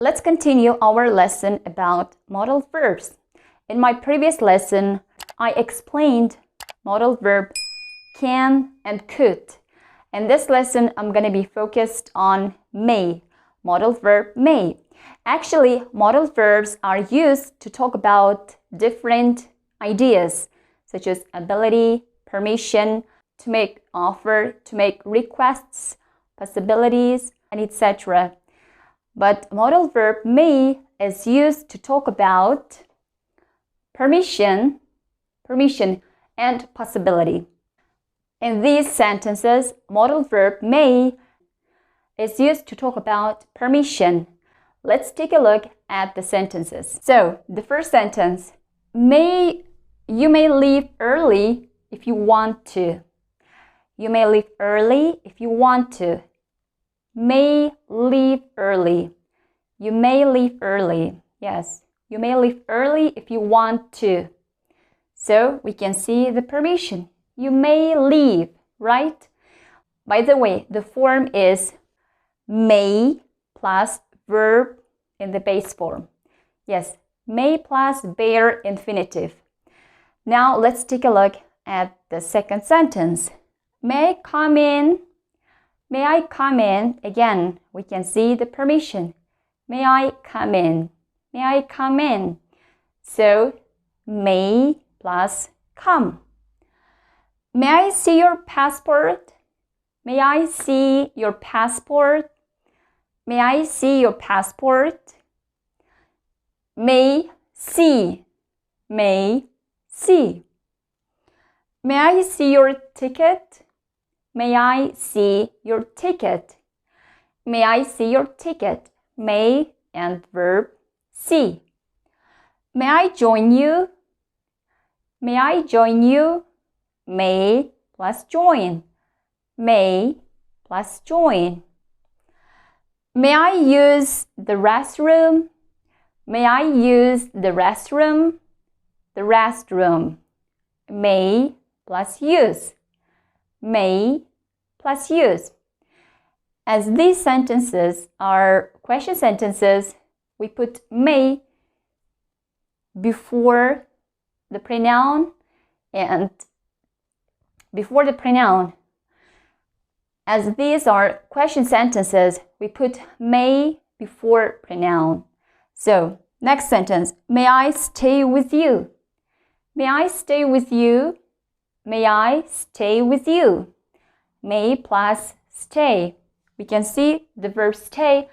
Let's continue our lesson about modal verbs. In my previous lesson, I explained modal verb can and could. In this lesson, I'm going to be focused on may, modal verb may. Actually, modal verbs are used to talk about different ideas, such as ability, permission, to make offer, to make requests, possibilities, and etc. But modal verb may is used to talk about permission, and possibility. In these sentences, modal verb may is used to talk about permission. Let's take a look at the sentences. So, the first sentence, you may leave early if you want to. You may leave early if you want to. May leave early. You may leave early. Yes, you may leave early if you want to. So we can see the permission. You may leave, right? By the way, the form is may plus verb in the base form. Yes, may plus bare infinitive. Now let's take a look at the second sentence. May I come in? May I come in? Again, we can see the permission. May I come in? May I come in? So, may plus come. May I see your passport? May I see your passport? May I see your passport? May see. May see. May I see your ticket? May I see your ticket? May I see your ticket? May and verb see. May I join you? May I join you? May plus join. May plus join. May I use the restroom? May I use the restroom? The restroom. May plus use. May plus use. As these sentences are question sentences, we put may before the pronoun and before the pronoun. As these are question sentences, we put may before pronoun. So, next sentence, may I stay with you? May I stay with you? May I stay with you? May plus stay. We can see the verb stay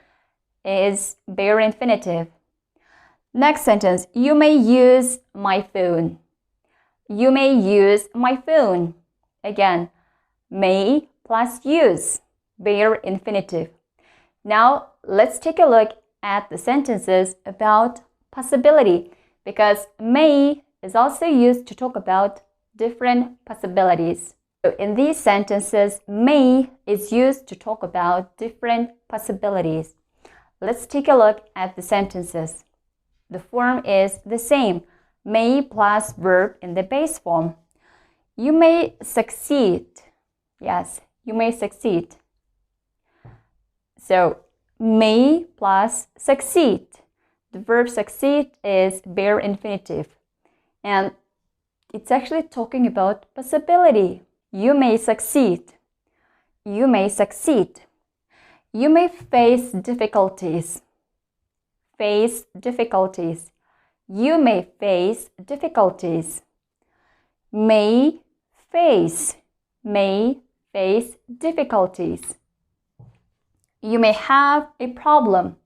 is bare infinitive. Next sentence, you may use my phone. You may use my phone. Again, may plus use, bare infinitive. Now, let's take a look at the sentences about possibility, because may is also used to talk about different possibilities. So in these sentences, may is used to talk about different possibilities. Let's take a look at the sentences. The form is the same, may plus verb in the base form. You may succeed. Yes, you may succeed. So, may plus succeed. The verb succeed is bare infinitive. And it's actually talking about possibility. You may succeed. You may succeed. You may face difficulties. Face difficulties. You may face difficulties. May face. May face difficulties. You may have a problem.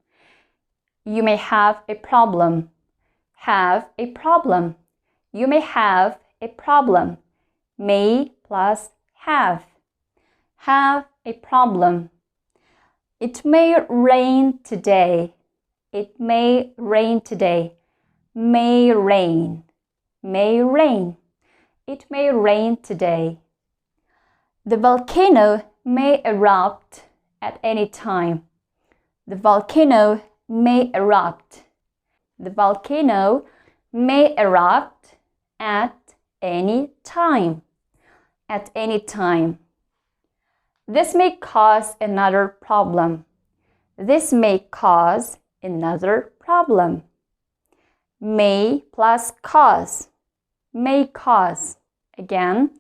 You may have a problem. Have a problem. You may have a problem. May plus have. Have a problem. It may rain today. It may rain today. May rain. May rain. It may rain today. The volcano may erupt at any time. The volcano may erupt. The volcano may erupt at any time. At any time. This may cause another problem. This may cause another problem. May plus cause. May cause. Again,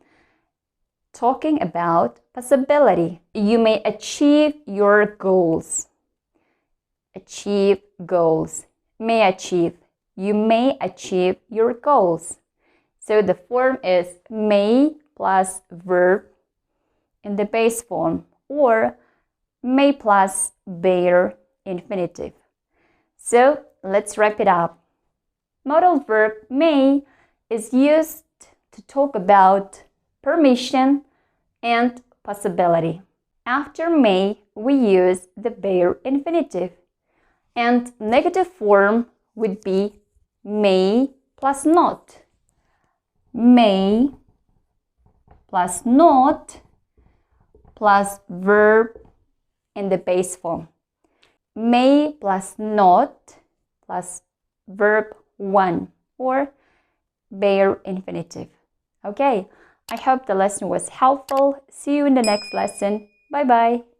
talking about possibility. You may achieve your goals. Achieve goals. May achieve. You may achieve your goals. So the form is may plus verb in the base form, or may plus bare infinitive. So let's wrap it up. Modal verb may is used to talk about permission and possibility. After may, we use the bare infinitive. And negative form would be may plus not. May plus not plus verb in the base form. May plus not plus verb 1 or bare infinitive. Okay, I hope the lesson was helpful. See you in the next lesson. Bye bye.